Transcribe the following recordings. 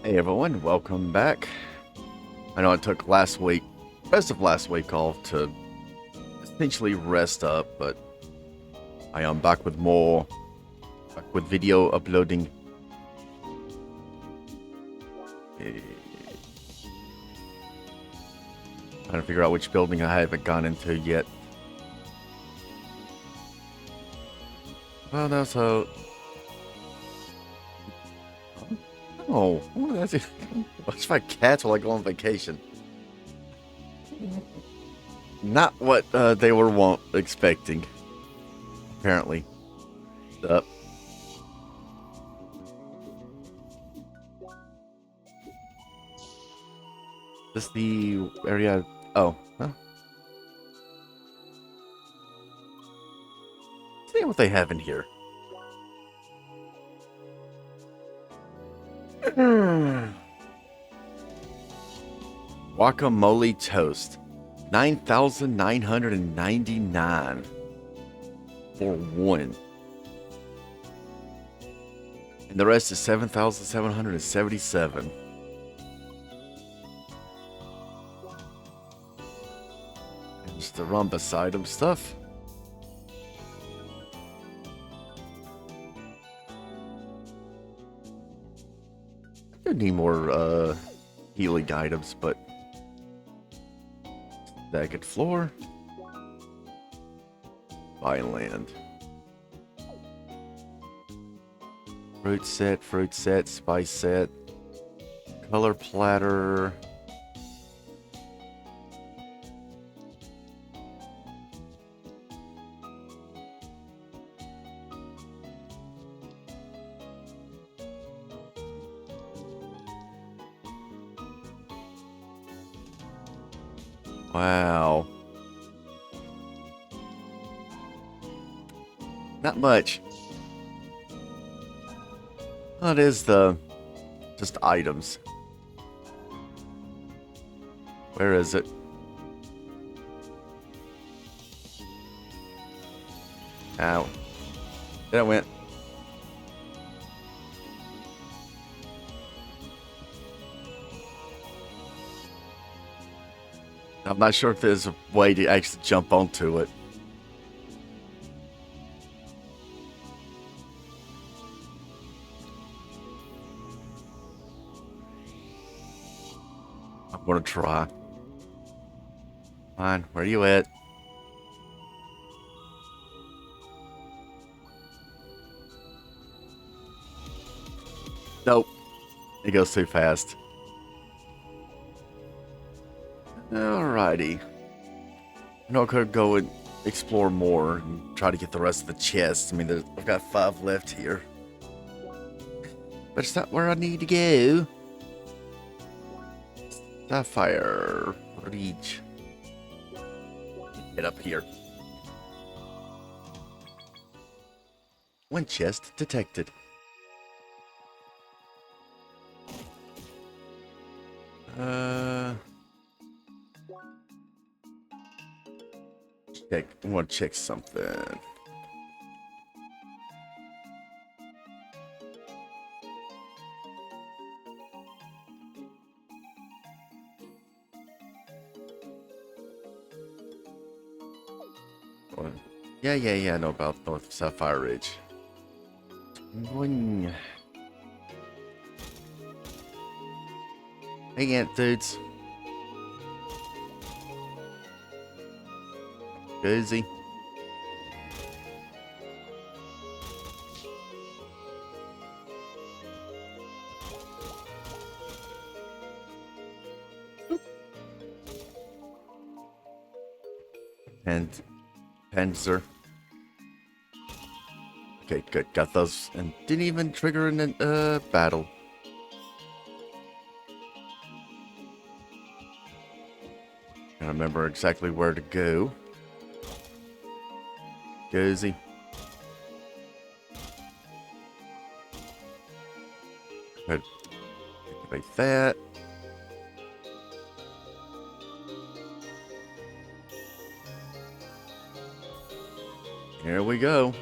Hey everyone, welcome back. I know I took rest of last week off to essentially rest up, but I am back with back with video uploading. Trying to figure out which building I haven't gone into yet. Well, no, so... Oh, that's it. Watch my cats while I go on vacation. Not what they were expecting, apparently. This the area? Oh, huh. See what they have in here. Guacamole toast, 9,999 for one, and the rest is 7,777. And just the rhombus item stuff. I do need more healing items, but Stacked floor. Vineland. Fruit set, spice set. Color platter. Wow. Not much. Well, it is just items. Where is it? Ow. There it went. I'm not sure if there's a way to actually jump onto it. I'm gonna try. Fine, where you at? Nope. It goes too fast. Alrighty. I know I could go and explore more and try to get the rest of the chests. I mean, I've got 5 left here. But it's not where I need to go. Sapphire Ridge. Get up here. One chest detected. I want to check something. Yeah, I know about North Sapphire Ridge. Boing. Hey, ant dudes. Busy. And Panzer. Okay, good. Got those and didn't even trigger in a battle. I remember exactly where to go. Gozy. Good. Activate that. Here we go.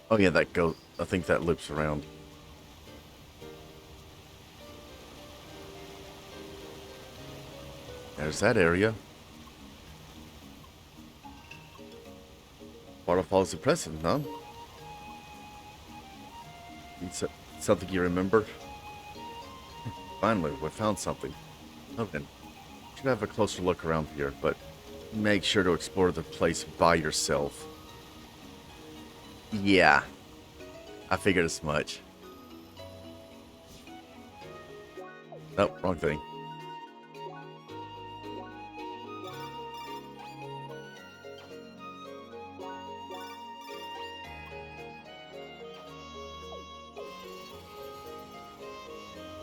Oh yeah, that goes. I think that loops around. There's that area. Waterfall's impressive, huh? It's something you remember? Finally, we found something. Oh, then. Should have a closer look around here, but make sure to explore the place by yourself. Yeah, I figured as much. Nope, wrong thing.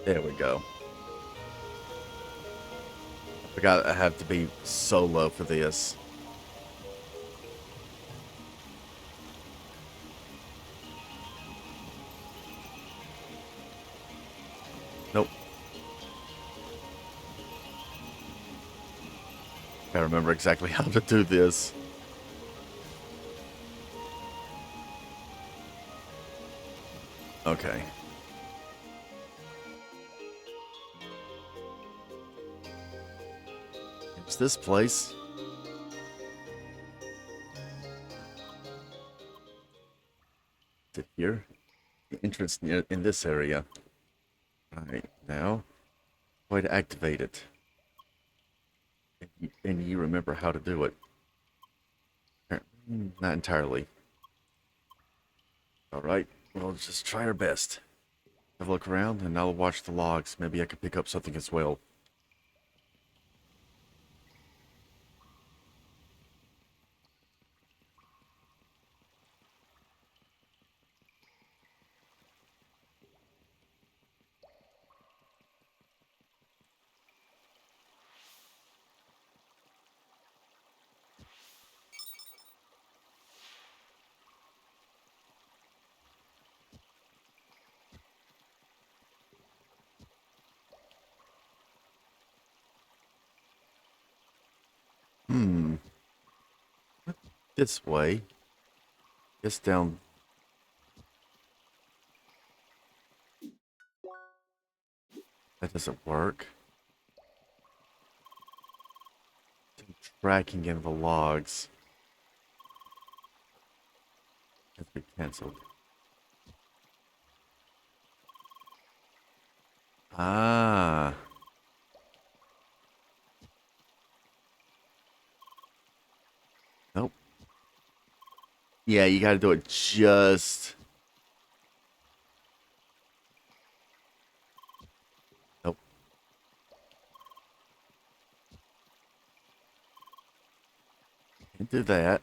There we go. I forgot I have to be solo for this. Nope. I remember exactly how to do this. Okay. It's this place. Is it here? The entrance in this area. Alright, now, way to activate it. And you remember how to do it. Not entirely. Alright, we'll just try our best. Have a look around, and I'll watch the logs. Maybe I can pick up something as well. Hmm. This way. Guess down. That doesn't work. Tracking in the logs. Has been cancelled. Ah. Nope. Yeah, you gotta do it just... Nope. Can't do that.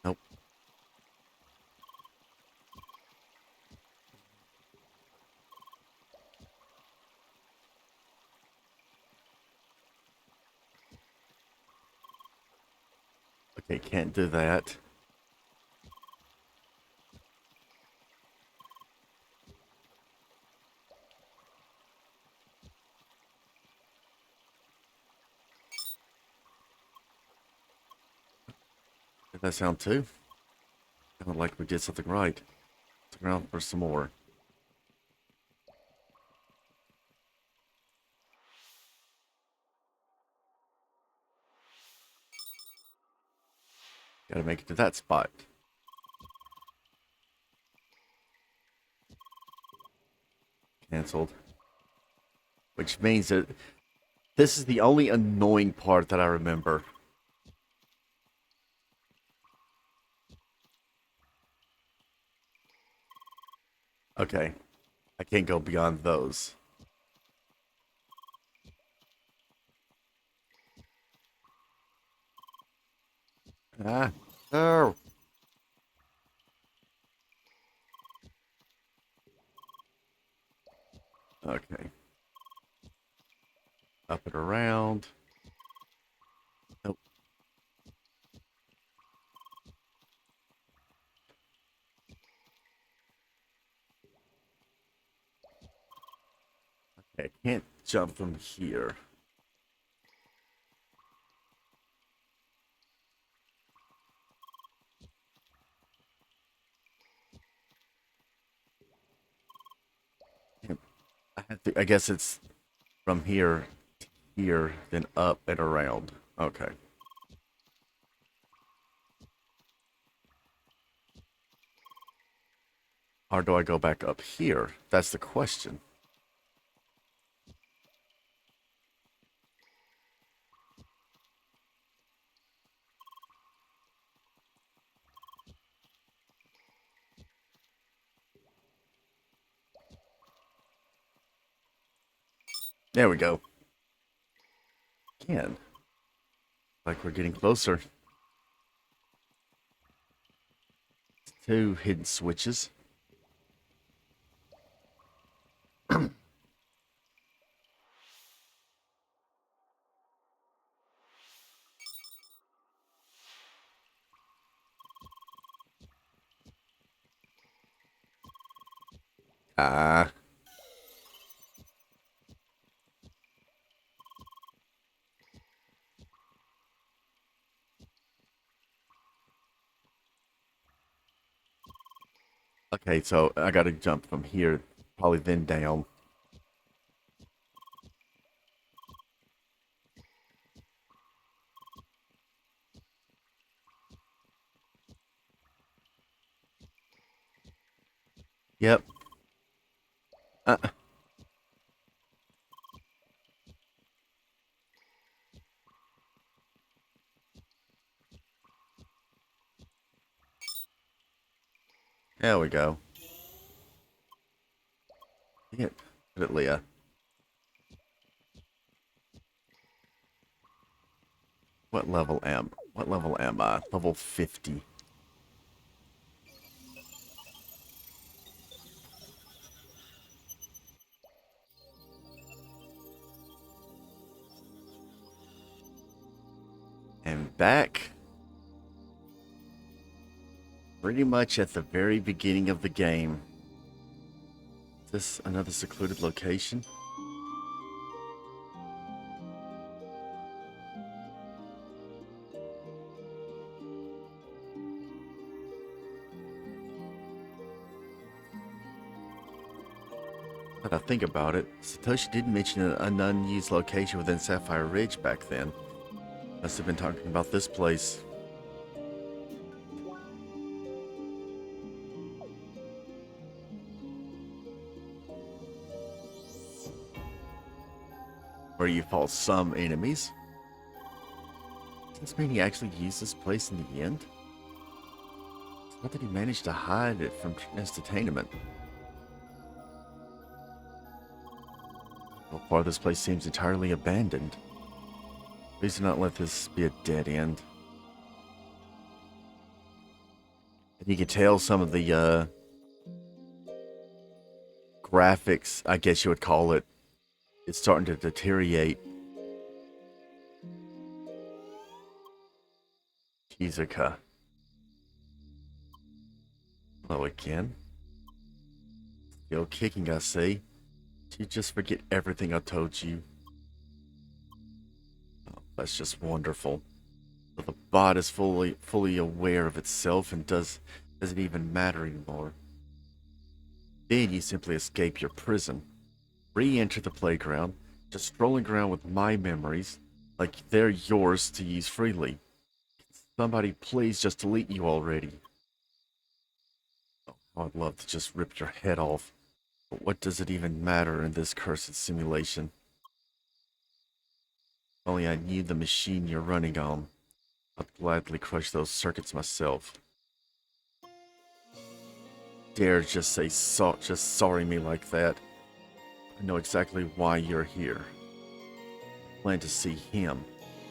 Nope. Okay, can't do that. Did that sound too? Sounded like we did something right. Look around for some more. Gotta make it to that spot. Cancelled. Which means that this is the only annoying part that I remember. Okay. I can't go beyond those. Ah. Oh. Okay. Up and around. Nope. Okay, I can't jump from here. I guess it's from here to here, then up and around. Okay. Or do I go back up here? That's the question. There we go. Again. Like we're getting closer. 2 hidden switches. Ah. Okay, so I gotta jump from here, probably then down. Yep. Uh, there we go. Yep. Put it, Leah. What level am I? Level 50. And back. Pretty much at the very beginning of the game. Is this another secluded location? But I think about it, Satoshi did mention an unused location within Sapphire Ridge back then. Must have been talking about this place. Where you fought some enemies. Does this mean he actually used this place in the end? It's not that he managed to hide it from entertainment. So far, this place seems entirely abandoned. Please do not let this be a dead end. And you can tell some of the graphics, I guess you would call it, it's starting to deteriorate. Shizuka. Hello again. Still kicking, I see. Did you just forget everything I told you? Oh, that's just wonderful. So the bot is fully aware of itself and doesn't even matter anymore. Then you simply escape your prison. Re-enter the playground, just strolling around with my memories, like they're yours to use freely. Somebody please just delete you already. Oh, I'd love to just rip your head off. But what does it even matter in this cursed simulation? If only I knew the machine you're running on. I'd gladly crush those circuits myself. Dare just say just sorry me like that. I know exactly why you're here. I plan to see him.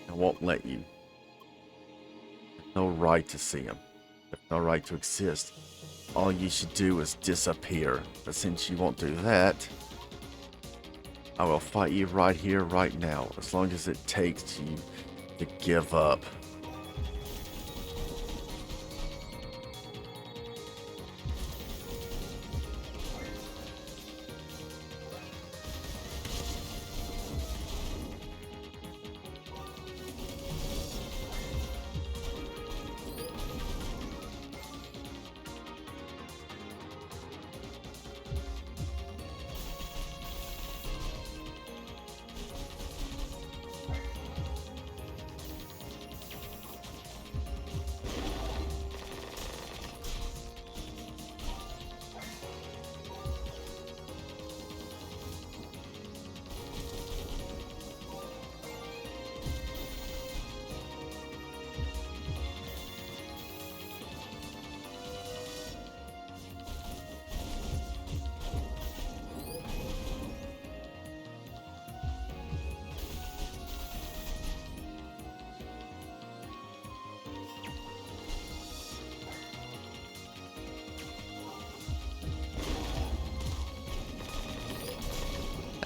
I won't let you. There's no right to see him. There's no right to exist. All you should do is disappear. But since you won't do that, I will fight you right here, right now, as long as it takes you to give up.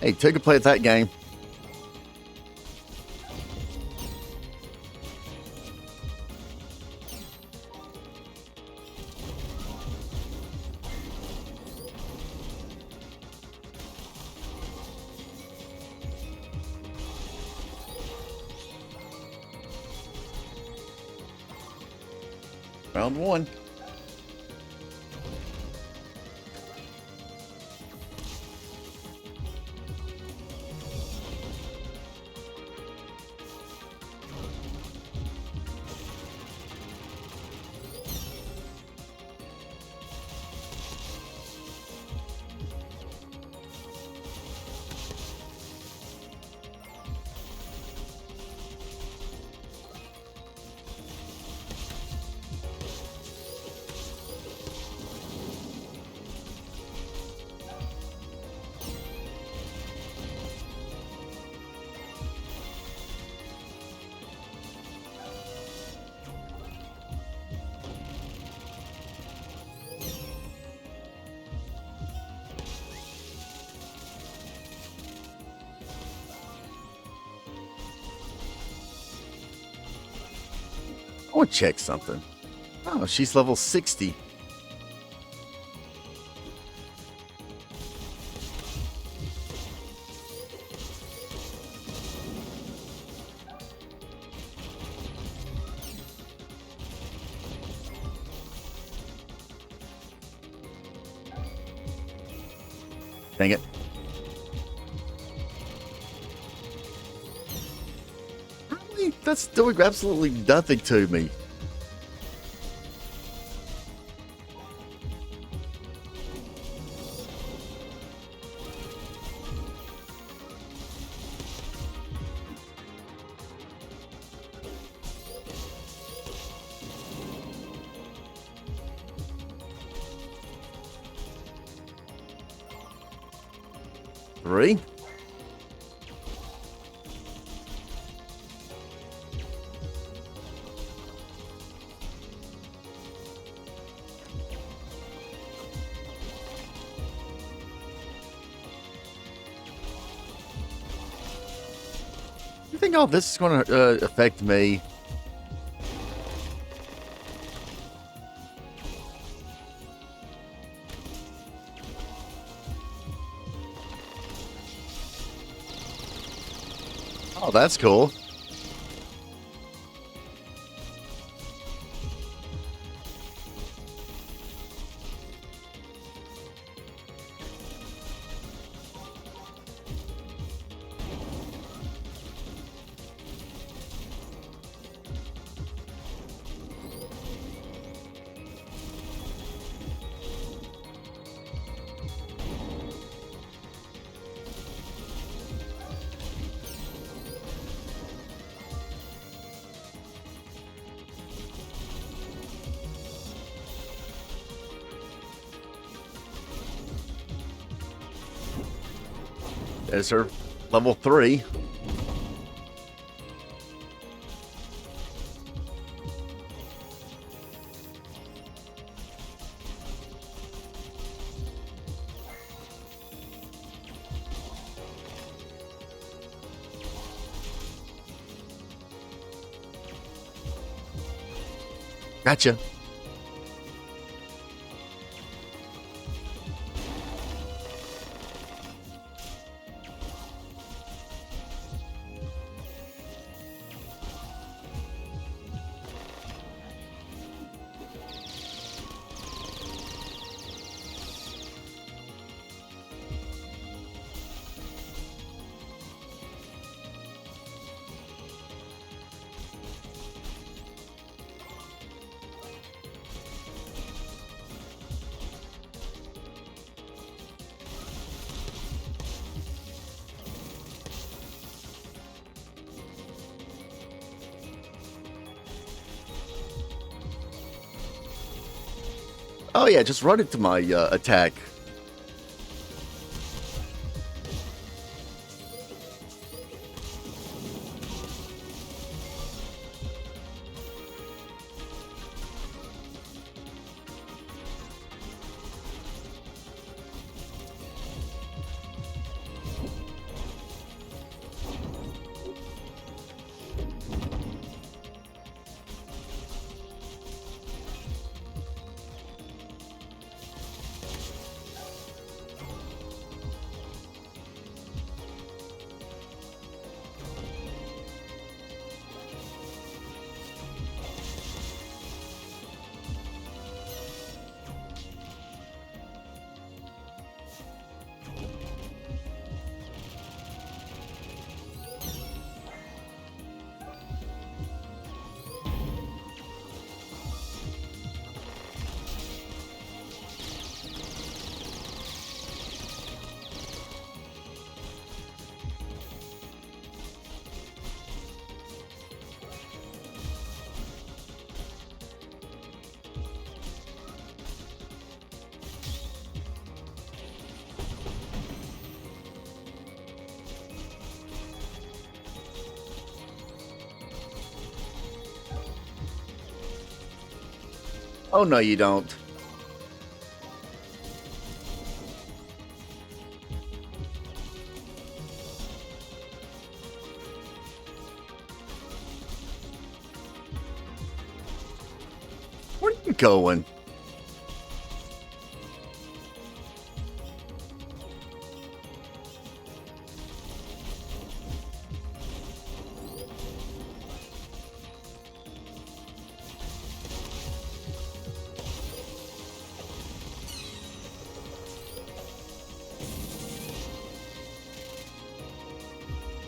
Hey, take a play at that game. Round one. I want to check something. Oh, she's level 60. Dang it. Really? That's doing absolutely nothing to me. Three. You think all this is going to affect me? Oh, that's cool. There's her level 3. Gotcha. Oh yeah, just run into my attack. Oh, no, you don't. Where are you going?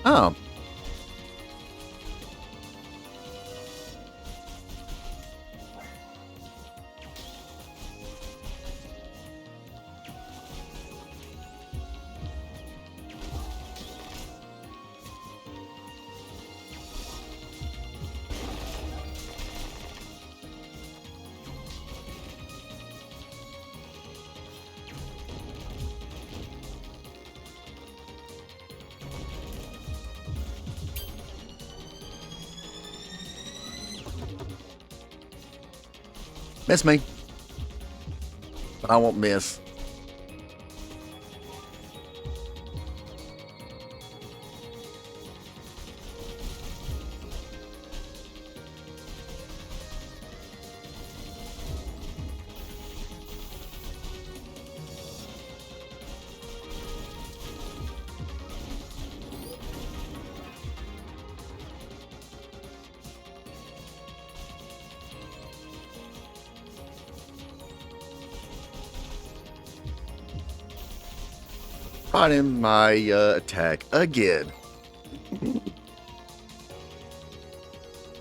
Oh. Miss me. But I won't miss. Caught in my attack again.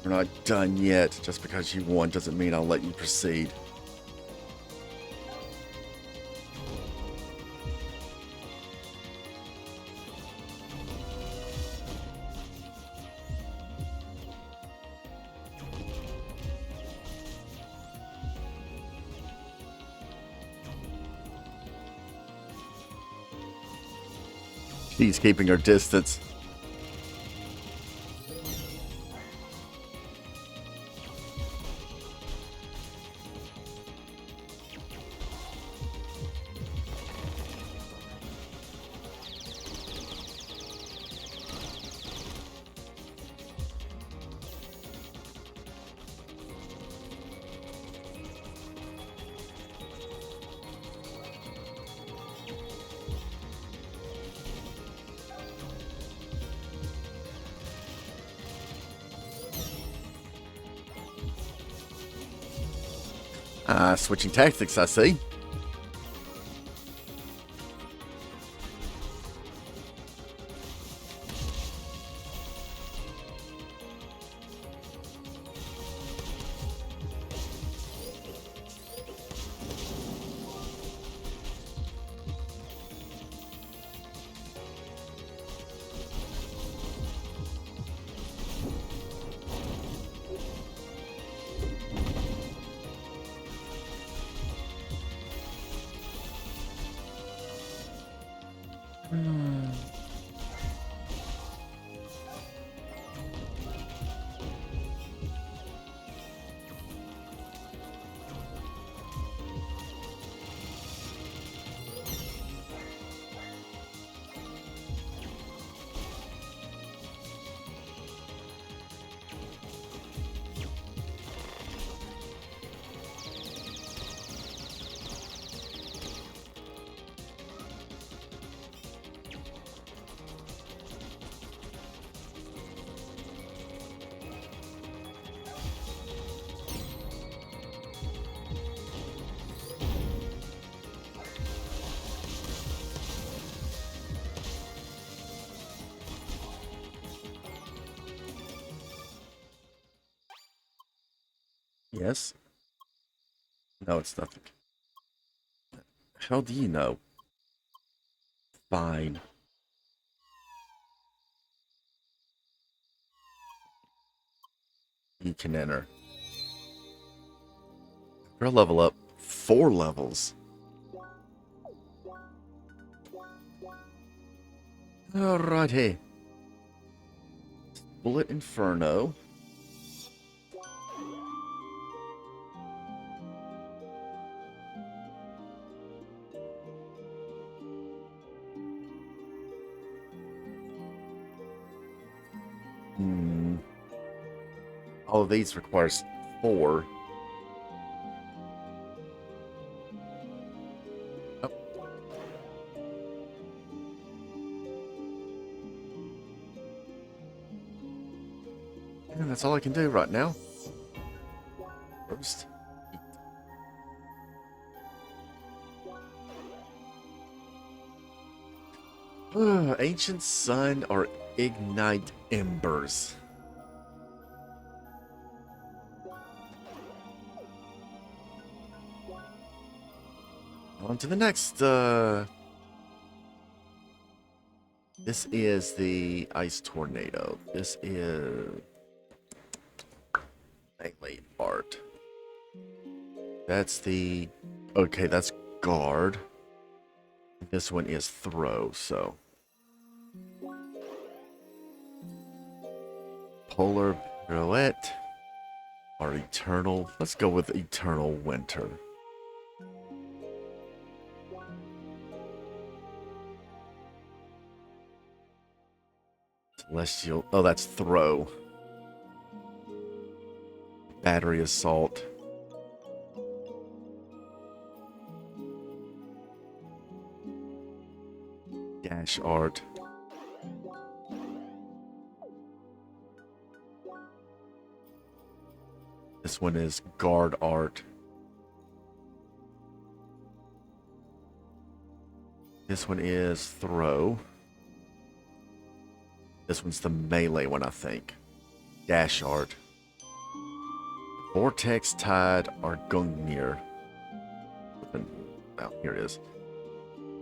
We're not done yet. Just because you won doesn't mean I'll let you proceed. She's keeping her distance. Switching tactics, I see. Yes? No, it's nothing. How do you know? Fine. You can enter. We're level up 4 levels. Alrighty. Bullet Inferno. all of these requires 4. Oh. And that's all I can do right now. First. Ancient sun or ignite embers. On to the next. This is the ice tornado. This is mainly art. That's the okay. That's guard. This one is throw. So. Polar pirouette or eternal. Let's go with eternal winter. Celestial. Oh, that's throw. Battery assault. Dash art. This one is guard art. This one is throw. This one's the melee one, I think. Dash art. Vortex Tide or Gungnir. Oh, here it is.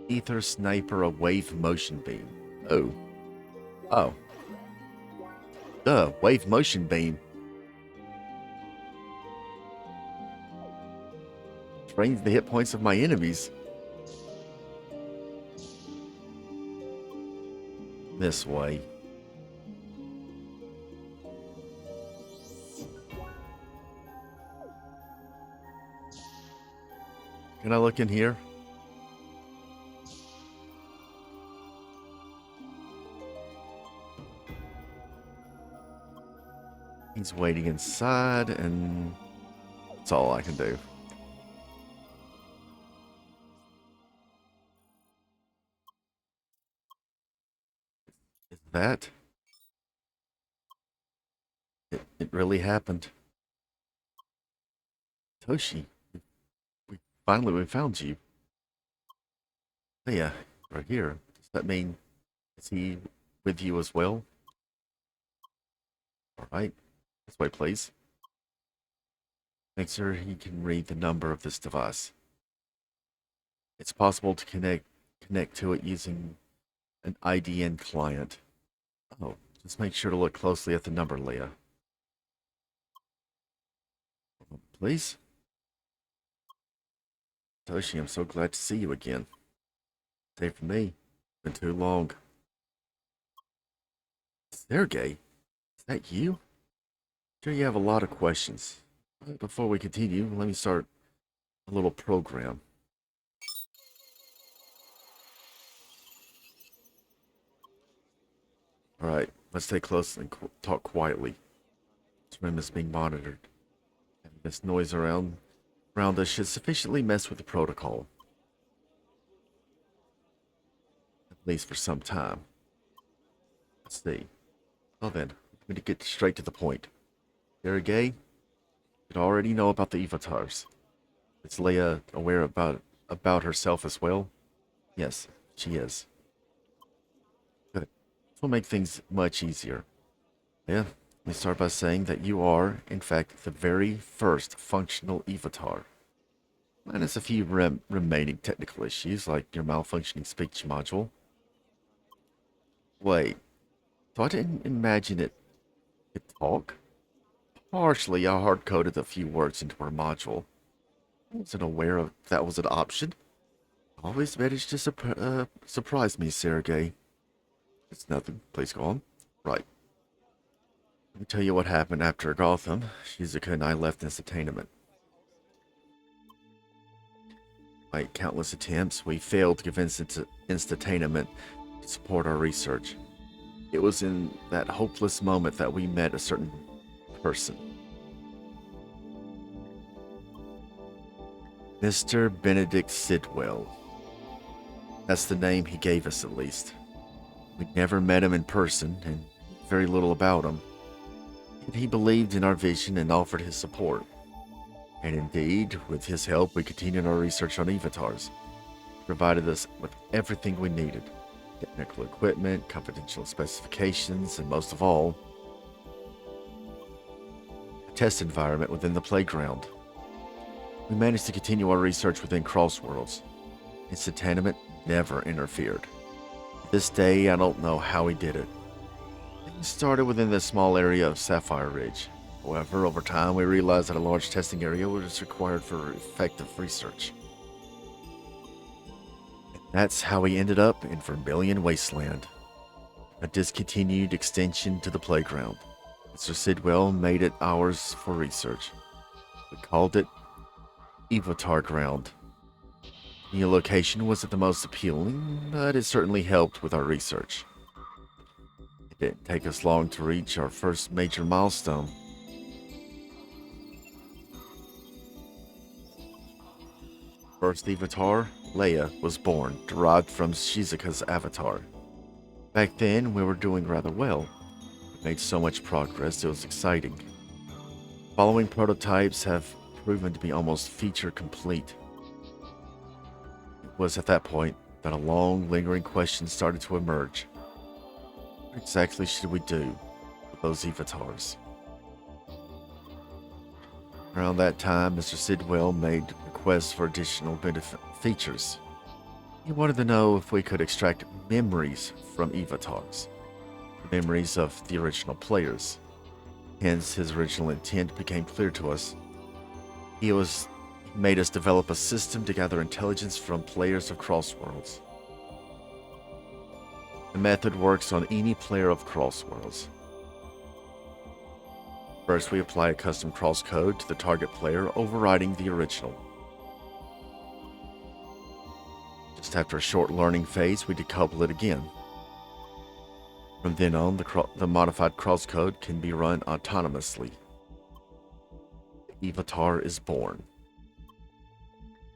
Ether Sniper, a wave motion beam. Oh. Oh. Duh, wave motion beam. Drains the hit points of my enemies. This way. Can I look in here? He's waiting inside, and that's all I can do. Is that? It really happened. Satoshi, we found you. Oh yeah, right here. Does that mean, is he with you as well? Alright, this way please. Make sure he can read the number of this device. It's possible to connect to it using an IDN client. Oh, just make sure to look closely at the number, Leah. Please? Toshi, I'm so glad to see you again. Same for me. Been too long. Sergey? Is that you? Sure you have a lot of questions. Before we continue, let me start a little program. Alright, let's stay close and talk quietly. This room is being monitored. And this noise around us should sufficiently mess with the protocol. At least for some time. Let's see. Well then, I'm going to get straight to the point. Sergey, you already know about the avatars. Is Leia aware about herself as well? Yes, she is. Good. This will make things much easier. Yeah, let me start by saying that you are, in fact, the very first functional avatar. Minus a few remaining technical issues, like your malfunctioning speech module. Wait, so I didn't imagine it could talk? Partially, I hard-coded a few words into our module. I wasn't aware of that was an option. Always managed to surprise me, Sergey. It's nothing. Please go on. Right. Let me tell you what happened after Gotham. Shizuka and I left Instantainment. By countless attempts, we failed to convince Instantainment to support our research. It was in that hopeless moment that we met a certain person. Mr. Benedict Sidwell. That's the name he gave us, at least. We never met him in person, and very little about him. Yet he believed in our vision and offered his support. And indeed, with his help, we continued our research on avatars. He provided us with everything we needed. Technical equipment, confidential specifications, and most of all, a test environment within the playground. We managed to continue our research within Crossworlds. Its tenement never interfered. To this day, I don't know how he did it. It started within the small area of Sapphire Ridge. However, over time, we realized that a large testing area was required for effective research. And that's how we ended up in Vermillion Wasteland, a discontinued extension to the playground. Mr. Sidwell made it ours for research. We called it Avatar Ground. The location wasn't the most appealing, but it certainly helped with our research. It didn't take us long to reach our first major milestone. First avatar, Leia, was born, derived from Shizuka's avatar. Back then, we were doing rather well. We made so much progress, it was exciting. Following prototypes have proven to be almost feature complete. It was at that point that a long, lingering question started to emerge. What exactly should we do with those avatars? Around that time, Mr. Sidwell made requests for additional benefit features. He wanted to know if we could extract memories from avatars, memories of the original players. Hence, his original intent became clear to us. He made us develop a system to gather intelligence from players of Crossworlds. The method works on any player of Crossworlds. First, we apply a custom CrossCode to the target player, overriding the original. Just after a short learning phase, we decouple it again. From then on, the modified CrossCode can be run autonomously. The avatar is born.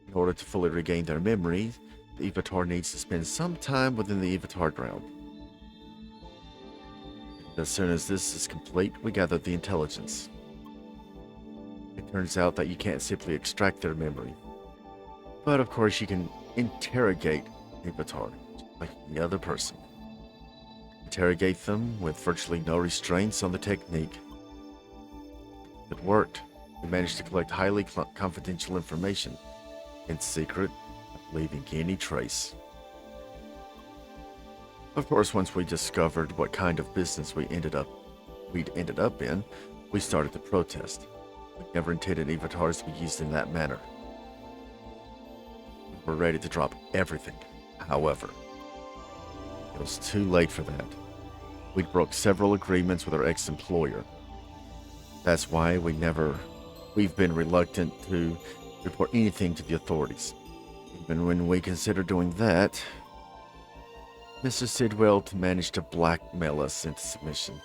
In order to fully regain their memory, the avatar needs to spend some time within the avatar ground. As soon as this is complete, we gather the intelligence. It turns out that you can't simply extract their memory. But of course you can interrogate the avatar, like any other person. Interrogate them with virtually no restraints on the technique. It worked. We managed to collect highly confidential information, in secret, leaving any trace. Of course, once we discovered what kind of business we'd ended up in, we started to protest. We never intended avatars to be used in that manner. We were ready to drop everything. However, it was too late for that. We'd broke several agreements with our ex-employer. That's why we've been reluctant to report anything to the authorities. Even when we considered doing that, Mr. Sidwell managed to blackmail us into submission.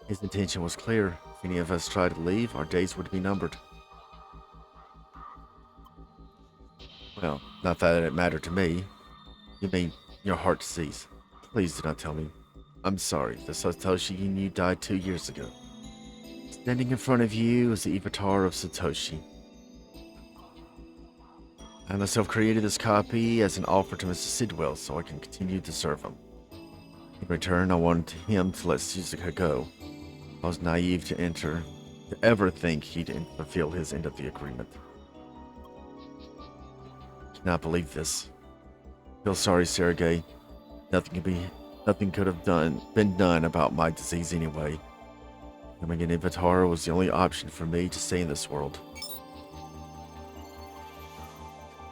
His intention was clear. If any of us tried to leave, our days would be numbered. Well, not that it mattered to me. You mean your heart disease? Please do not tell me. I'm sorry, the Satoshi you knew died 2 years ago. Standing in front of you is the avatar of Satoshi. I myself created this copy as an offer to Mr. Sidwell so I can continue to serve him. In return, I wanted him to let Shizuka go. I was naive to ever think he'd fulfill his end of the agreement. I cannot believe this. I feel sorry, Sergei. Nothing could have been done about my disease anyway. Becoming an avatar was the only option for me to stay in this world.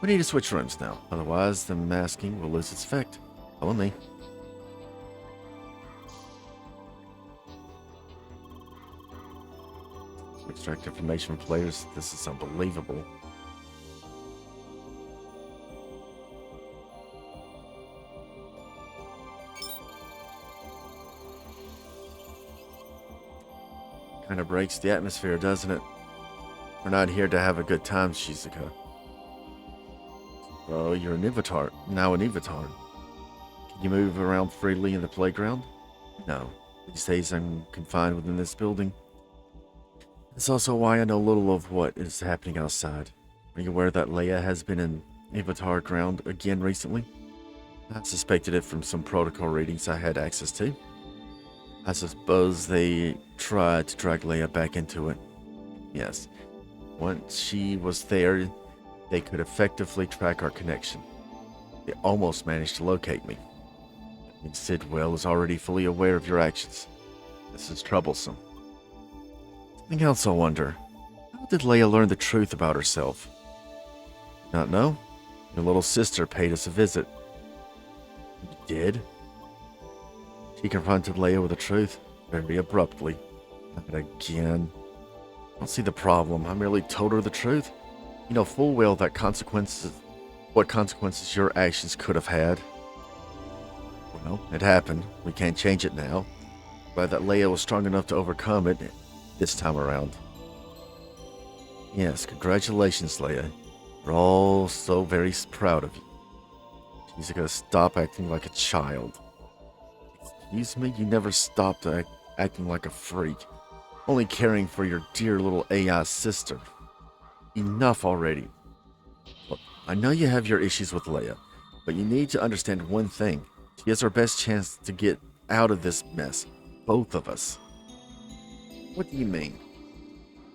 We need to switch rooms now, otherwise the masking will lose its effect. Follow me. To extract information from players, this is unbelievable. Kind of breaks the atmosphere, doesn't it? We're not here to have a good time, Shizuka. Well, you're an avatar. Now an avatar. Can you move around freely in the playground? No. These days I'm confined within this building. It's also why I know little of what is happening outside. Are you aware that Leia has been in Avatar ground again recently? I suspected it from some protocol readings I had access to. I suppose they tried to drag Leia back into it. Yes. Once she was there, they could effectively track our connection. They almost managed to locate me. And Sidwell is already fully aware of your actions. This is troublesome. Something else I wonder. How did Leia learn the truth about herself? Not know? Your little sister paid us a visit. You did? She confronted Leia with the truth, very abruptly. Not again. I don't see the problem. I merely told her the truth. You know full well that what consequences your actions could have had. Well, it happened. We can't change it now. Glad that Leia was strong enough to overcome it this time around. Yes, congratulations, Leia. We're all so very proud of you. She's gonna stop acting like a child. Excuse me? You never stopped acting like a freak. Only caring for your dear little AI sister. Enough already. Look, I know you have your issues with Leia, but you need to understand one thing. She has our best chance to get out of this mess. Both of us. What do you mean?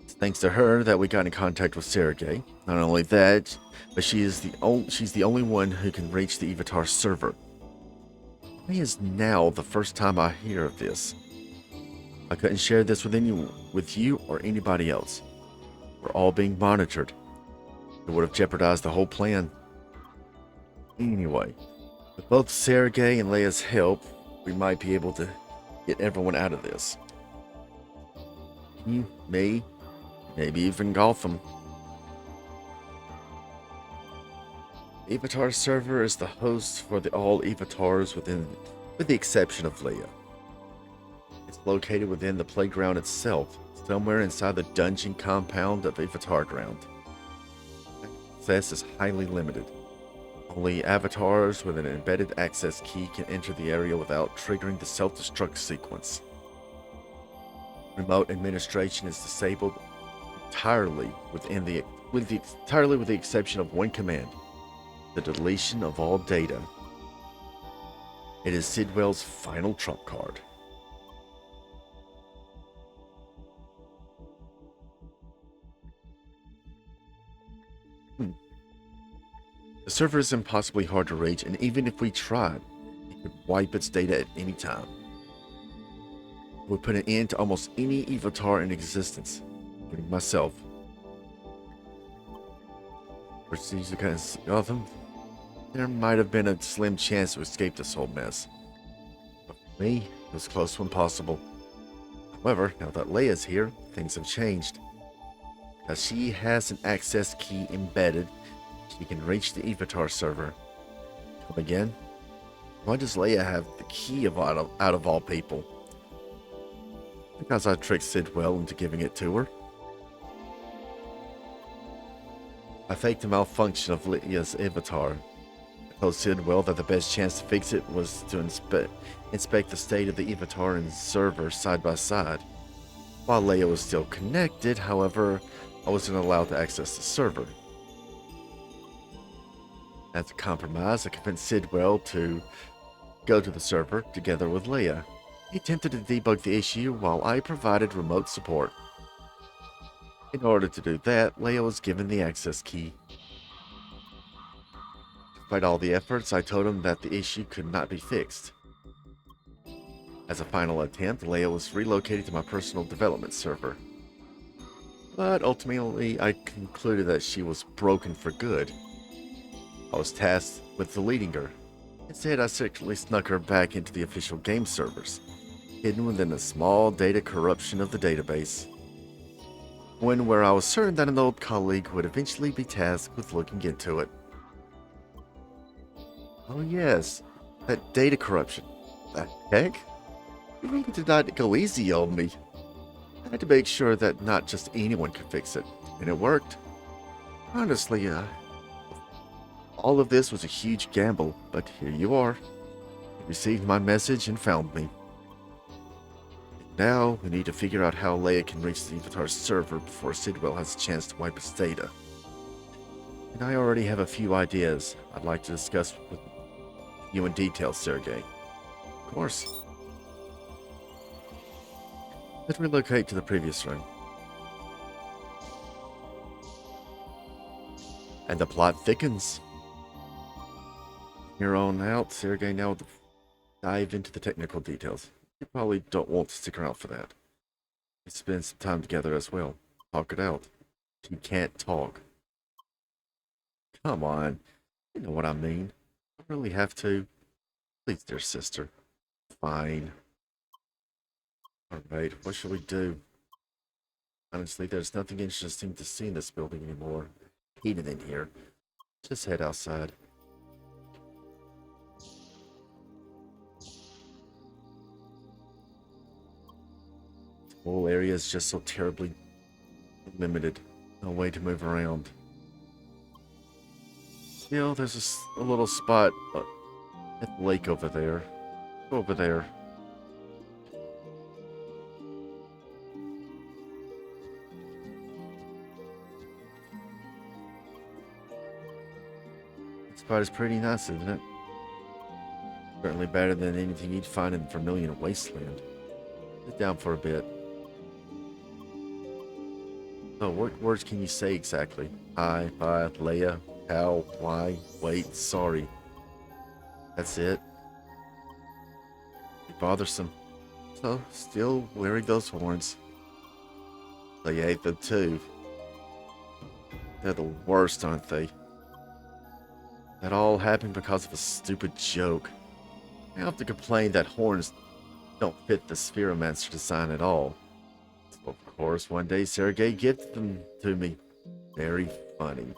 It's thanks to her that we got in contact with Sergei. Not only that, but she's the only one who can reach the Avatar server. Why is now the first time I hear of this? I couldn't share this with you or anybody else. We're all being monitored. It would have jeopardized the whole plan. Anyway, with both Sergei and Leia's help, we might be able to get everyone out of this. You, me, maybe even Gotham. The Avatar server is the host for all Avatars with the exception of Leia. It's located within the playground itself, somewhere inside the dungeon compound of Avatar Ground. Access is highly limited. Only avatars with an embedded access key can enter the area without triggering the self-destruct sequence. Remote administration is disabled entirely with the exception of one command: the deletion of all data. It is Sidwell's final trump card. The server is impossibly hard to reach, and even if we tried, it could wipe its data at any time. It would put an end to almost any Avatar in existence, including myself. For Shizuka and Gotham, there might have been a slim chance to escape this whole mess. But for me, it was close to impossible. However, now that Leia's here, things have changed. As she has an access key embedded, she can reach the Avatar server. Come again? Why does Leia have the key out of all people? Because I tricked Sidwell into giving it to her. I faked a malfunction of Leia's Avatar. I told Sidwell that the best chance to fix it was to inspect the state of the Avatar and server side by side. While Leia was still connected, however, I wasn't allowed to access the server. As a compromise, I convinced Sidwell to go to the server together with Leia. He attempted to debug the issue while I provided remote support. In order to do that, Leia was given the access key. Despite all the efforts, I told him that the issue could not be fixed. As a final attempt, Leia was relocated to my personal development server. But ultimately, I concluded that she was broken for good. I was tasked with deleting her. Instead, I secretly snuck her back into the official game servers, hidden within a small data corruption of the database. One where I was certain that an old colleague would eventually be tasked with looking into it. Oh yes, that data corruption. The heck? You really did not go easy on me. I had to make sure that not just anyone could fix it, and it worked. Honestly, All of this was a huge gamble, but here you are. You received my message and found me. Now, we need to figure out how Leia can reach the Avatar server before Sidwell has a chance to wipe his data. And I already have a few ideas I'd like to discuss with you in detail, Sergey. Of course. Let's relocate to the previous room. And the plot thickens. Here on out, Sergey now dive into the technical details. You probably don't want to stick around for that. We spend some time together as well. Talk it out. You can't talk. Come on. You know what I mean. I really have to. Please, dear sister. Fine. Alright, what shall we do? Honestly, there's nothing interesting to see in this building anymore. Heated in here. Just head outside. The whole area is just so terribly limited. No way to move around. Still, there's a little spot at the lake over there. Go over there. This spot is pretty nice, isn't it? Certainly better than anything you'd find in Vermillion Wasteland. Sit down for a bit. So, what words can you say exactly? Hi, bye, Leia, how, why, wait, sorry. That's it. You're bothersome. So, still wearing those horns. Leia ate them too. They're the worst, aren't they? That all happened because of a stupid joke. I have to complain that horns don't fit the Spheromancer design at all. So of course, one day Sergey gets them to me. Very funny.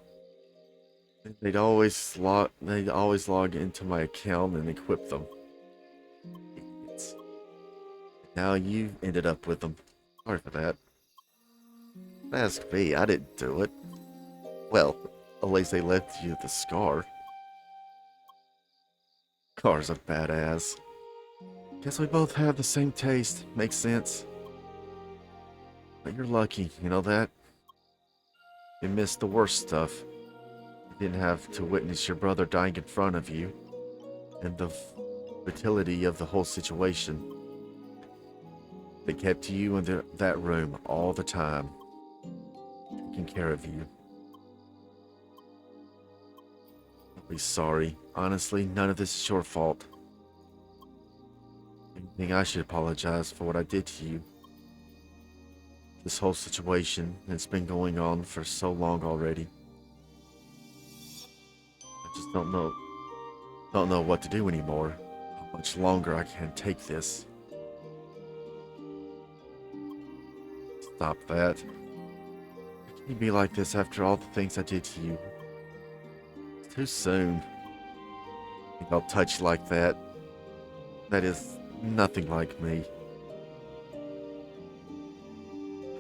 They'd always log into my account and equip them. Idiots. Now you ended up with them. Sorry for that. Ask me, I didn't do it. Well, at least they left you the scar. Scar's a badass. Guess we both have the same taste. Makes sense. But you're lucky, you know that? You missed the worst stuff. You didn't have to witness your brother dying in front of you. And the futility of the whole situation. They kept you in that room all the time. Taking care of you. Don't be sorry. Honestly, none of this is your fault. I think I should apologize for what I did to you. This whole situation, it's been going on for so long already. I just don't know what to do anymore. How much longer I can take this. Stop that. How can you be like this after all the things I did to you? It's too soon. I think I'll touch you like that. That is nothing like me.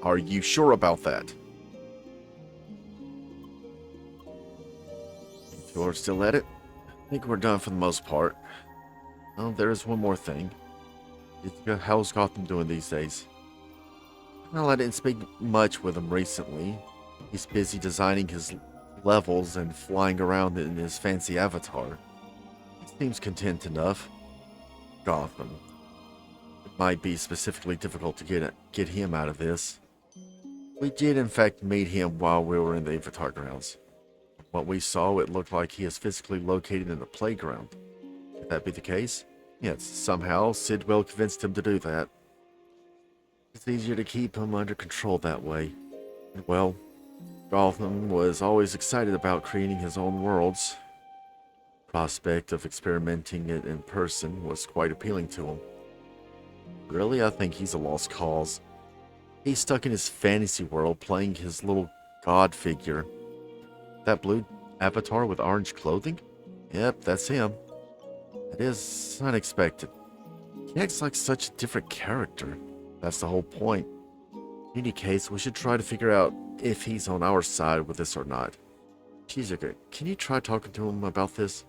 Are you sure about that? You're still at it? I think we're done for the most part. Oh, there is one more thing. How's Gotham doing these days? Well, I didn't speak much with him recently. He's busy designing his levels and flying around in his fancy avatar. He seems content enough. Gotham. It might be specifically difficult to get him out of this. We did in fact meet him while we were in the Avatar grounds. What we saw, it looked like he is physically located in the playground. Could that be the case? Yes, somehow Sidwell convinced him to do that. It's easier to keep him under control that way. Well, Gotham was always excited about creating his own worlds. The prospect of experimenting it in person was quite appealing to him. Really, I think he's a lost cause. He's stuck in his fantasy world playing his little god figure. That blue avatar with orange clothing? Yep, that's him. It is unexpected. He acts like such a different character. That's the whole point. In any case, we should try to figure out if he's on our side with this or not. Shizuka, can you try talking to him about this?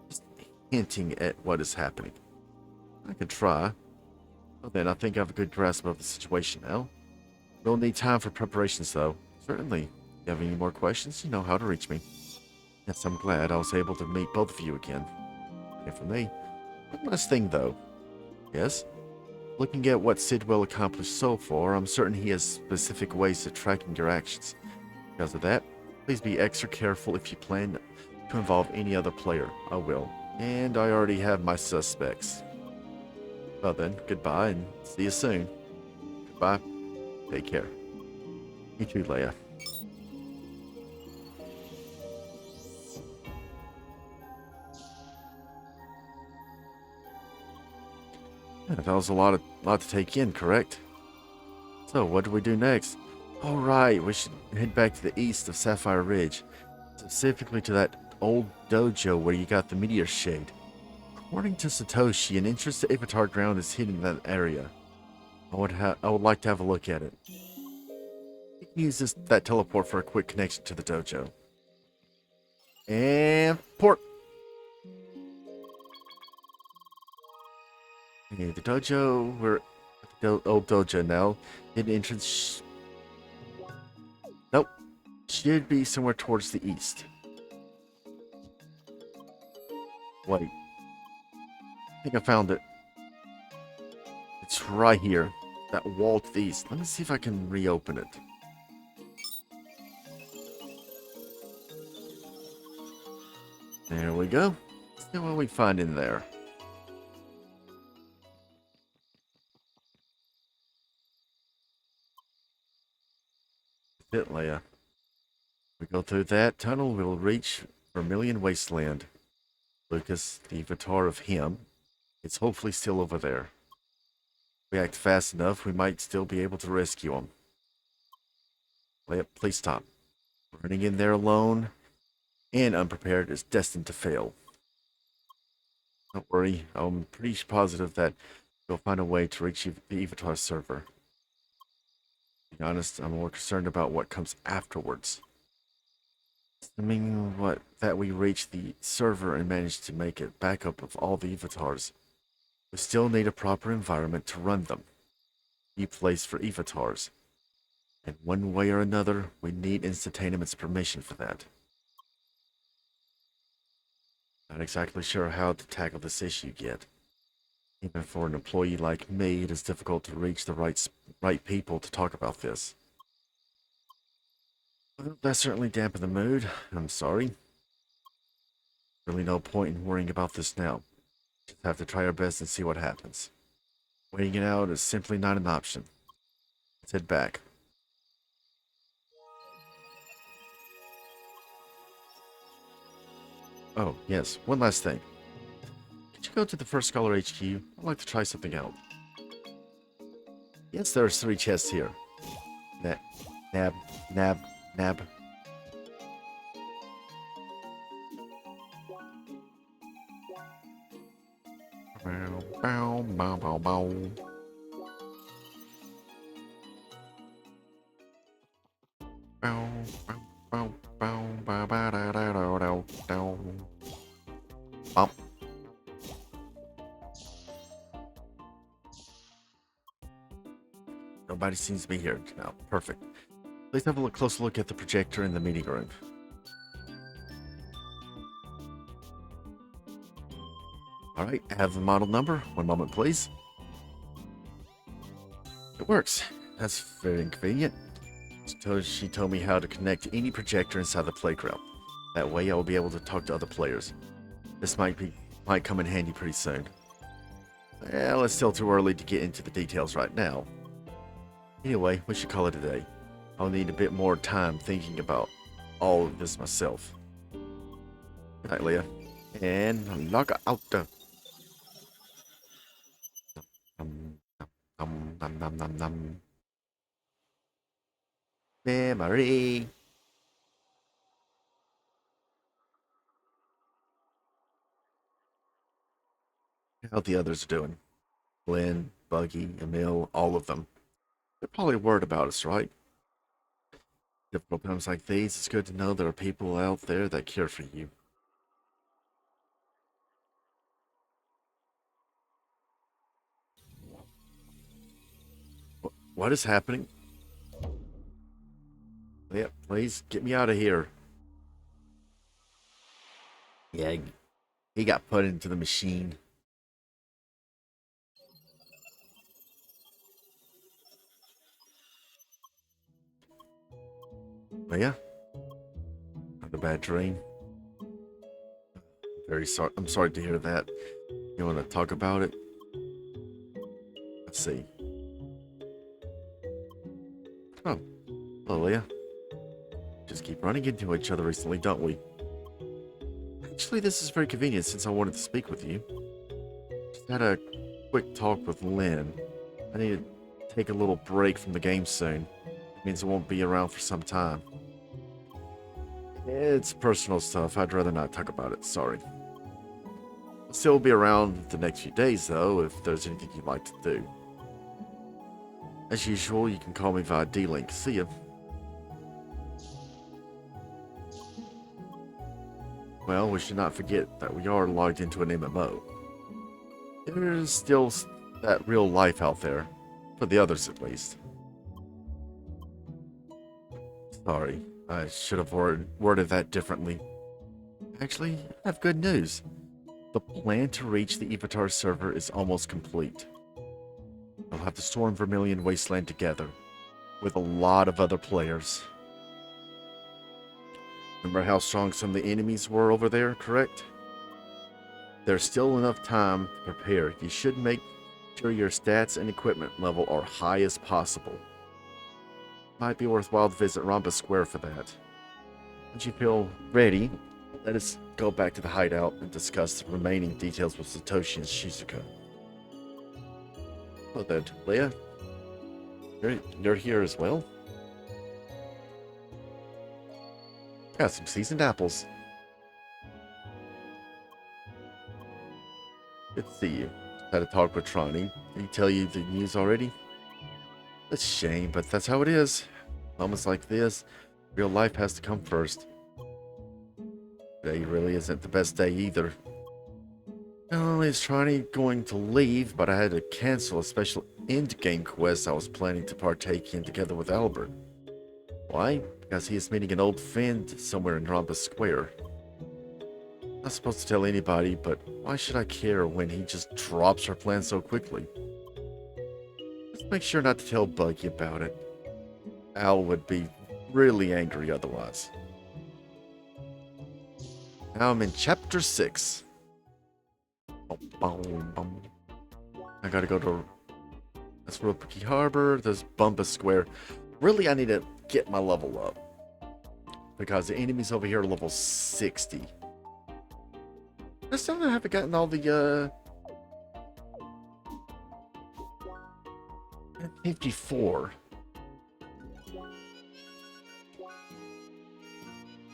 Just hinting at what is happening. I could try. Well then, I think I have a good grasp of the situation now. We'll need time for preparations though. Certainly. If you have any more questions, you know how to reach me. Yes, I'm glad I was able to meet both of you again. And for me. One last thing though. Yes? Looking at what Sidwell accomplished so far, I'm certain he has specific ways of tracking your actions. Because of that, please be extra careful if you plan to involve any other player. I will. And I already have my suspects. Well then, goodbye and see you soon. Goodbye. Take care. You too, Leia. Yeah, that was a lot to take in, correct? So, what do we do next? All right, we should head back to the east of Sapphire Ridge, specifically to that old dojo where you got the meteor shade. According to Satoshi, an entrance to Avatar Ground is hidden in that area. I would like to have a look at it. You can use that teleport for a quick connection to the dojo. And port. Okay, the dojo. We're at the old dojo now. Hidden entrance. Nope. Should be somewhere towards the east. Wait. I think I found it. It's right here. That wall to the east. Let me see if I can reopen it. There we go. Let's see what we find in there. That's it, Leia. We go through that tunnel, we'll reach Vermillion Wasteland. Lucas, the avatar of him, is hopefully still over there. If we act fast enough, we might still be able to rescue him. Leia, please stop. Running in there alone and unprepared is destined to fail. Don't worry, I'm pretty positive that you'll find a way to reach the avatar server. To be honest, I'm more concerned about what comes afterwards. Assuming that we reach the server and manage to make a backup of all the avatars, we still need a proper environment to run them. Key place for avatars. And one way or another, we need Instantaneous's permission for that. Not exactly sure how to tackle this issue yet. Even for an employee like me, it is difficult to reach the right people to talk about this. Well, that certainly dampened the mood. I'm sorry. Really no point in worrying about this now. Just have to try our best and see what happens. Waiting it out is simply not an option. Let's head back. Oh, yes, one last thing. Could you go to the First Scholar HQ? I'd like to try something out. Yes, there's 3 chests here. Nab. Bow, bow, bow, bow. Bow, bow, bow, bow, bow, da, da, da, da, da. Bump. Nobody seems to be here now. Perfect. Let's have a closer look at the projector in the meeting room. Alright, I have the model number. One moment, please. It works. That's very convenient. She told me how to connect any projector inside the playground. That way I will be able to talk to other players. This might come in handy pretty soon. Well, it's still too early to get into the details right now. Anyway, we should call it a day. I'll need a bit more time thinking about all of this myself. Good night, Leah. And log out. Nom. Memory. How the others are doing? Glenn, Buggy, Emil, all of them. They're probably worried about us, right? Difficult times like these, it's good to know there are people out there that care for you. What is happening? Yeah, please get me out of here. Yeah, he got put into the machine. But yeah, not a bad dream. Very sorry. I'm sorry to hear that. You want to talk about it? Let's see. Oh, hello, Leah. Just keep running into each other recently, don't we? Actually, this is very convenient since I wanted to speak with you. Just had a quick talk with Lynn. I need to take a little break from the game soon. It means I won't be around for some time. It's personal stuff. I'd rather not talk about it. Sorry. I'll still be around the next few days, though, if there's anything you'd like to do. As usual, you can call me via D-Link. See ya. Well, we should not forget that we are logged into an MMO. There's still that real life out there. For the others, at least. Sorry, I should have worded that differently. Actually, I have good news. The plan to reach the Avatar server is almost complete. We'll have to storm Vermillion Wasteland together, with a lot of other players. Remember how strong some of the enemies were over there, correct? There's still enough time to prepare. You should make sure your stats and equipment level are high as possible. Might be worthwhile to visit Rhombus Square for that. Once you feel ready, let us go back to the hideout and discuss the remaining details with Satoshi and Shizuka. Hello there, Leah. You're here as well? Got some seasoned apples. Good to see you. Had a talk with Trani. Did he tell you the news already? It's a shame, but that's how it is. Moments like this, real life has to come first. Today really isn't the best day either. Not only is Trani going to leave, but I had to cancel a special end-game quest I was planning to partake in together with Albert. Why? Because he is meeting an old friend somewhere in Rhombus Square. Not supposed to tell anybody, but why should I care when he just drops our plan so quickly? Just make sure not to tell Buggy about it. Al would be really angry otherwise. Now I'm in Chapter 6. I gotta go to... That's Ropiki Harbor, there's Rhombus Square. Really, I need to get my level up. Because the enemies over here are level 60. I still haven't gotten all the, 54.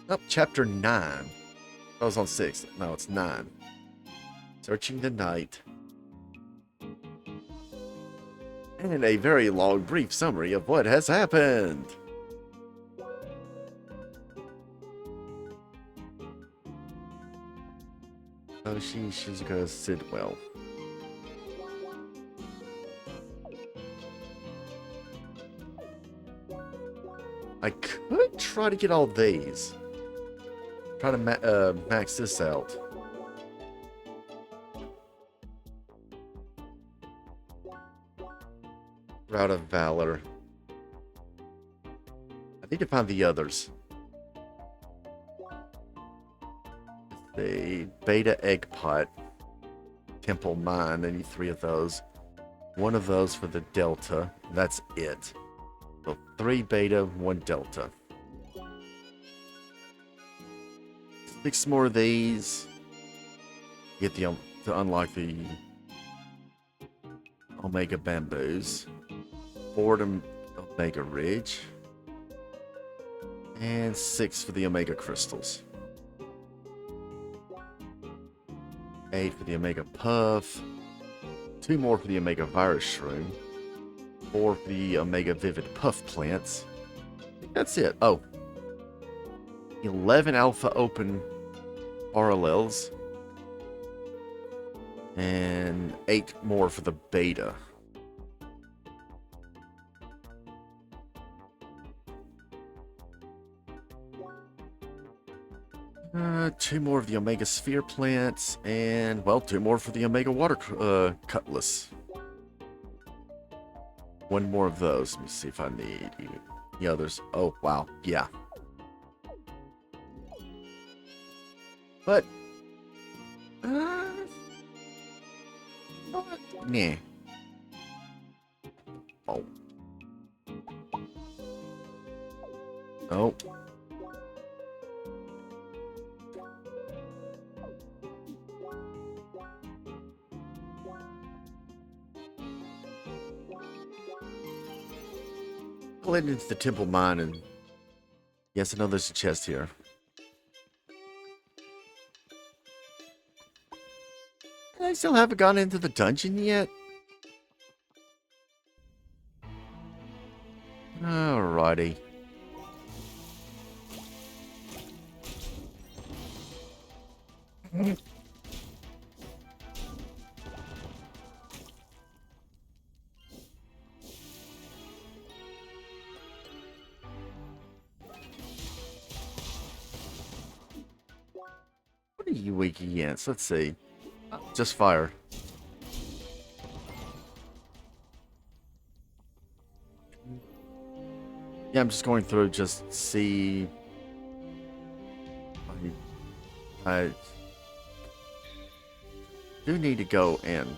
Up, Chapter 9. I was on 6. No, it's 9. Searching the night. And a very long, brief summary of what has happened. Satoshi, Shizuka, Sidwell. I could try to get all these. Try to max this out. Route of Valor. I need to find the others. The Beta Egg Pot. Temple Mine. I need 3 of those. 1 of those for the Delta. That's it. So 3 Beta, 1 Delta. 6 more of these. Get the to unlock the Omega Bamboos. 4 to Omega Ridge. And 6 for the Omega Crystals. 8 for the Omega Puff. 2 more for the Omega Virus Shroom. 4 for the Omega Vivid Puff Plants. I think that's it. Oh, 11 alpha open parallels. And 8 more for the beta. Two more of the Omega Sphere plants, and, well, 2 more for the Omega Water Cutlass. 1 more of those. Let me see if I need any others. Oh, wow. Yeah. But, nah. Oh. Oh. I'll head into the temple mine, and yes, I know there's a chest here. I still haven't gone into the dungeon yet. Alrighty. What are you weak against? Let's see. Just fire. Yeah, I'm just going through just see. I do need to go and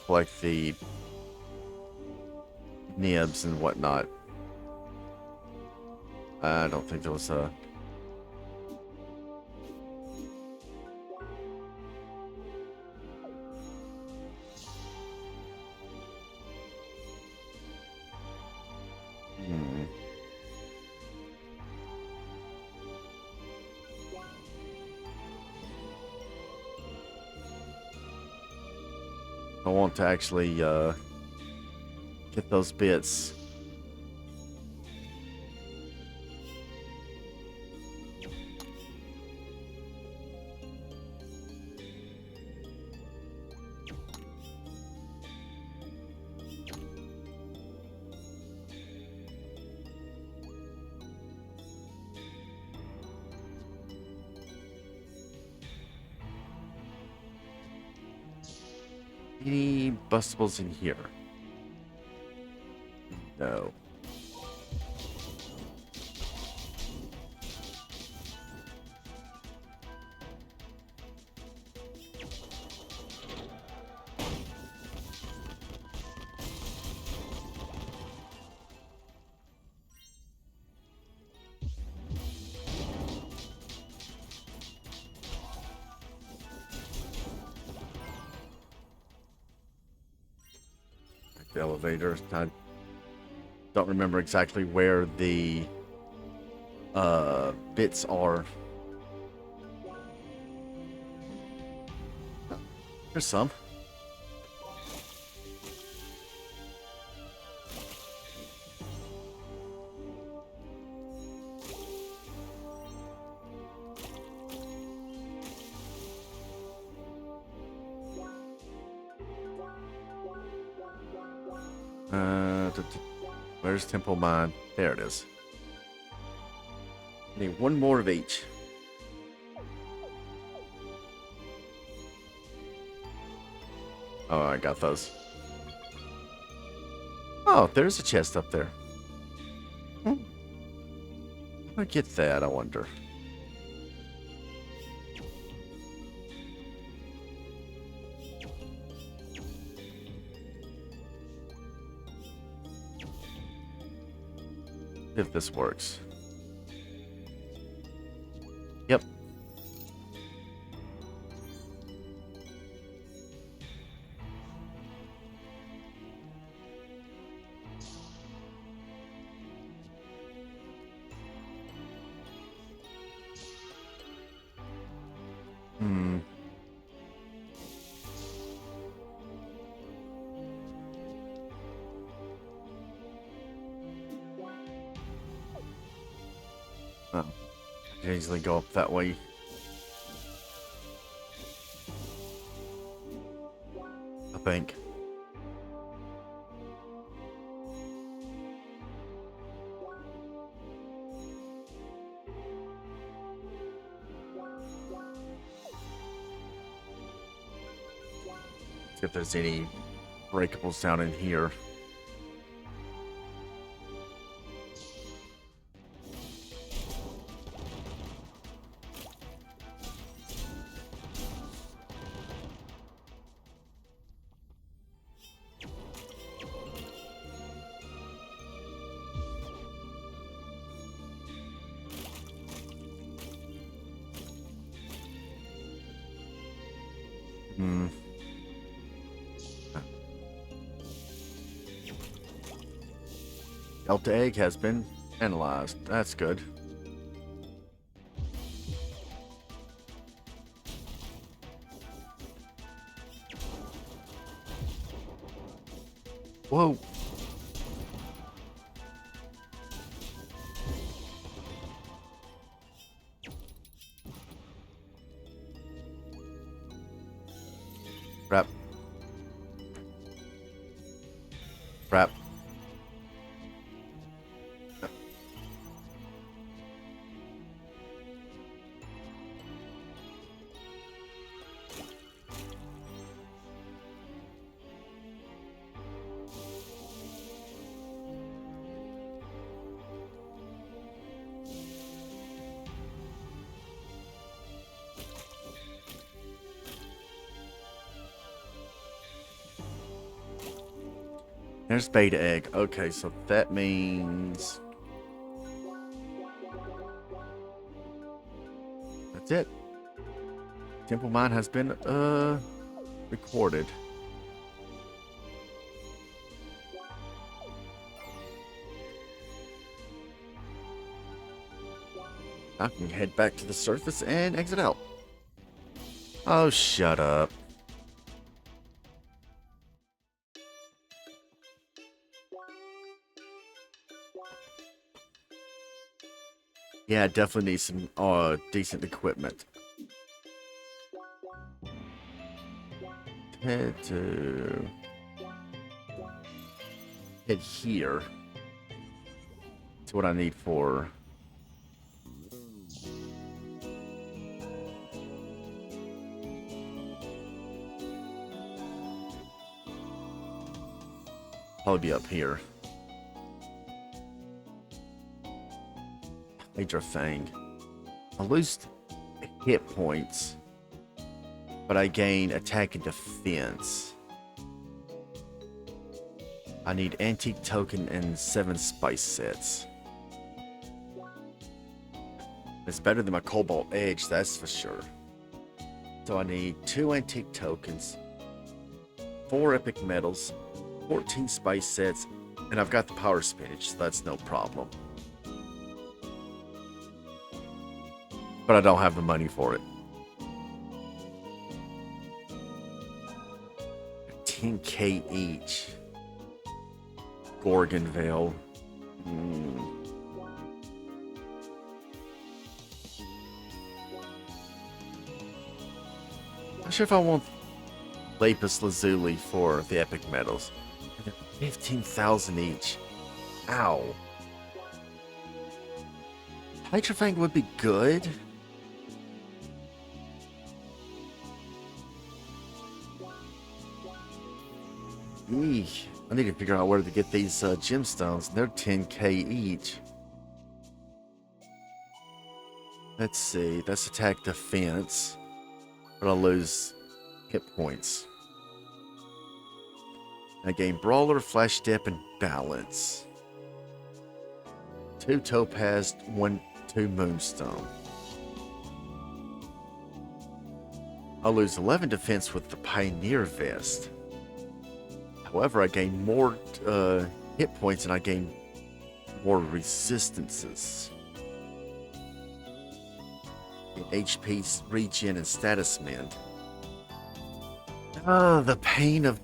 collect the nibs and whatnot. I don't think there was a. I want to actually get those bits. Any bustables in here? No. The elevator. I don't remember exactly where the bits are. There's some. Where's Temple Mine? There it is. Need 1 more of each. Oh, I got those. Oh, there's a chest up there. I get that, I wonder. If this works. Yep. can easily go up that way. I think. See if there's any breakables down in here. Delta egg has been analyzed. That's good. Whoa. Crap. Crap. There's beta egg. Okay, so that means that's it. Temple mine has been recorded. I can head back to the surface and exit out. Oh, shut up. Yeah, definitely need some decent equipment. Head here. That's what I need for. Probably be up here. Major Fang. I lose hit points, but I gain attack and defense. I need antique token and 7 spice sets. It's better than my cobalt edge, that's for sure. So I need 2 antique tokens, 4 epic metals, 14 spice sets, and I've got the power spinach, so that's no problem. But I don't have the money for it. 10k each. Gorgon Veil. Not sure if I want Lapis Lazuli for the epic metals. 15,000 each. Ow. Hydrofang would be good. Eesh. I need to figure out where to get these gemstones. They're 10k each. Let's see. That's attack defense. But I'll lose hit points. I gain Brawler, Flash Step, and Balance. 2 Topaz, 2 Moonstone. I'll lose 11 defense with the Pioneer Vest. However, I gain more hit points and I gain more resistances. HP regen and status mend. The pain of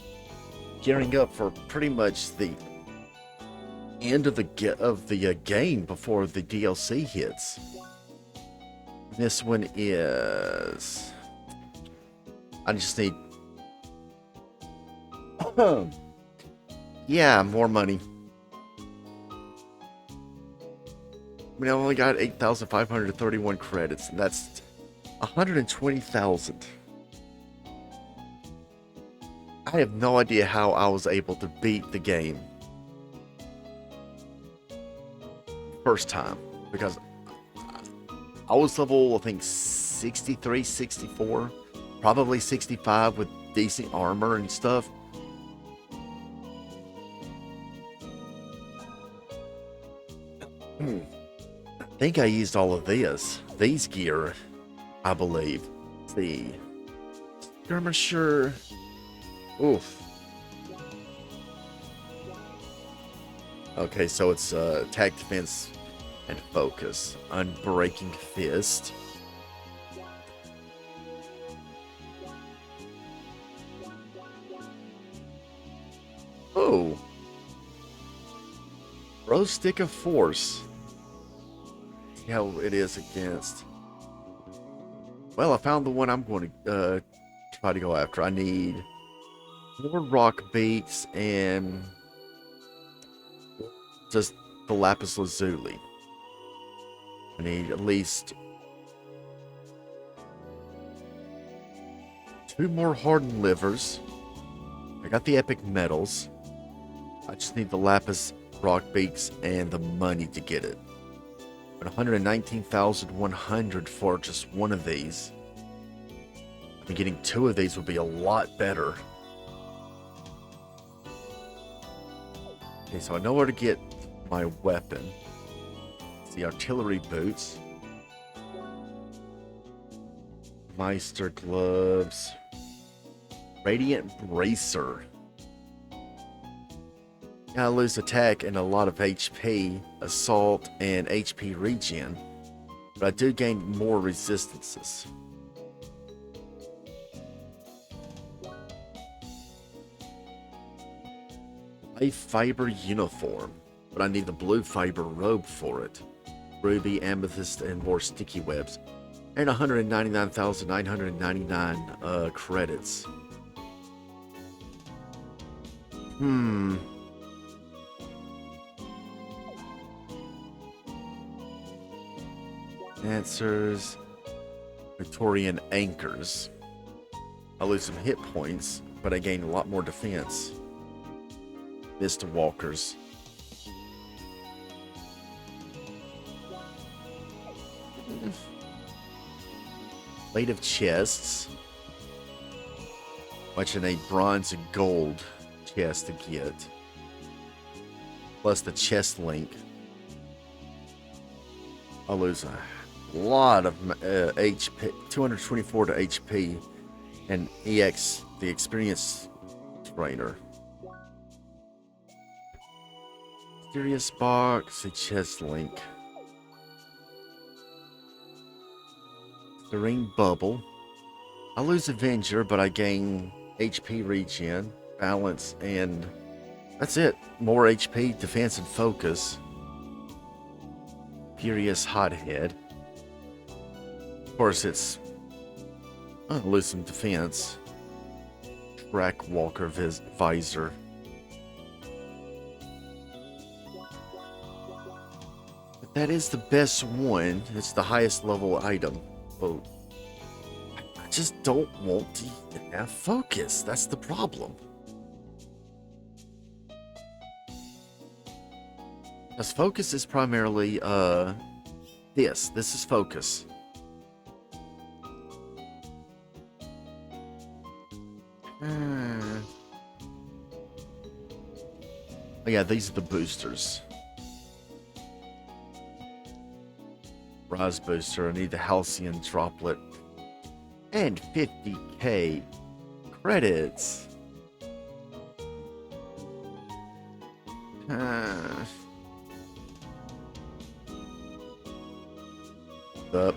gearing up for pretty much the end of the game before the DLC hits. This one is... I just need... yeah, more money. I mean, I only got 8,531 credits, and that's 120,000. I have no idea how I was able to beat the game first time, because I was level, I think, 63, 64, probably 65 with decent armor and stuff. I think I used all of these gear, I believe. Let's see. Skirmisher. Oof. Okay, so it's attack, defense, and focus. Unbreaking Fist. Oh. Rose Stick of Force. See how it is against. Well, I found the one I'm going to try to go after. I need more rock beats and just the lapis lazuli. I need at least 2 more hardened livers. I got the epic metals. I just need the lapis rock beaks and the money to get it. But 119,100 for just one of these. I mean, getting 2 of these would be a lot better. Okay, so I know where to get my weapon. It's the artillery boots. Meister gloves. Radiant bracer. I lose attack and a lot of HP, assault, and HP regen, but I do gain more resistances. A fiber uniform, but I need the blue fiber robe for it. Ruby, amethyst, and more sticky webs. And 199,999 credits. Answers. Victorian anchors. I lose some hit points, but I gain a lot more defense. Mist walkers. Plate of chests. Watching a bronze and gold chest to get. Plus the chest link. I'll lose a lot of HP, 224 to HP, and EX, the experience trainer. Mysterious box, a chest link. Serene bubble. I lose Avenger, but I gain HP regen, balance, and that's it. More HP, defense, and focus. Furious Hothead. Of course, it's lose some defense. Track Walker Visor. But that is the best one. It's the highest level item. But I just don't want to have focus. That's the problem. Because focus is primarily, this is focus. Oh yeah, these are the boosters. Rise booster, I need the Halcyon droplet. And 50k credits. Up.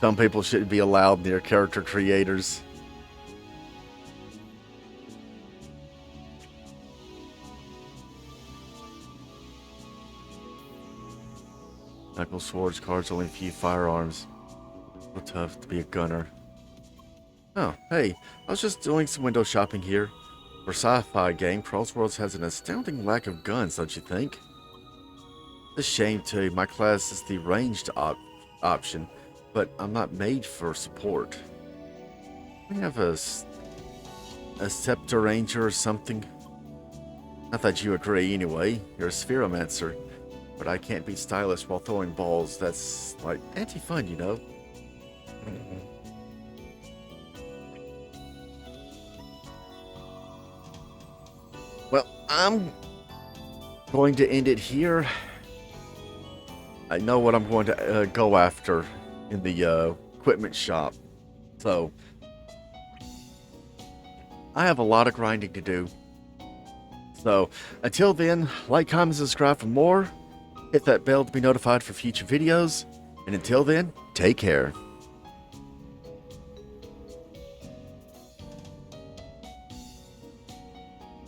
Some people shouldn't be allowed near character creators. Knuckle swords, cards, only a few firearms. So tough to be a gunner. Oh, hey, I was just doing some window shopping here. For sci-fi game, Crossworlds has an astounding lack of guns, don't you think? It's a shame too. My class is the ranged option, but I'm not made for support. We have a scepter ranger or something. Not that you agree anyway. You're a spheromancer. But I can't be stylish while throwing balls. That's like anti-fun, you know? Well, I'm going to end it here. I know what I'm going to go after in the equipment shop. So, I have a lot of grinding to do. So, until then, like, comment, subscribe for more. Hit that bell to be notified for future videos. And until then, take care.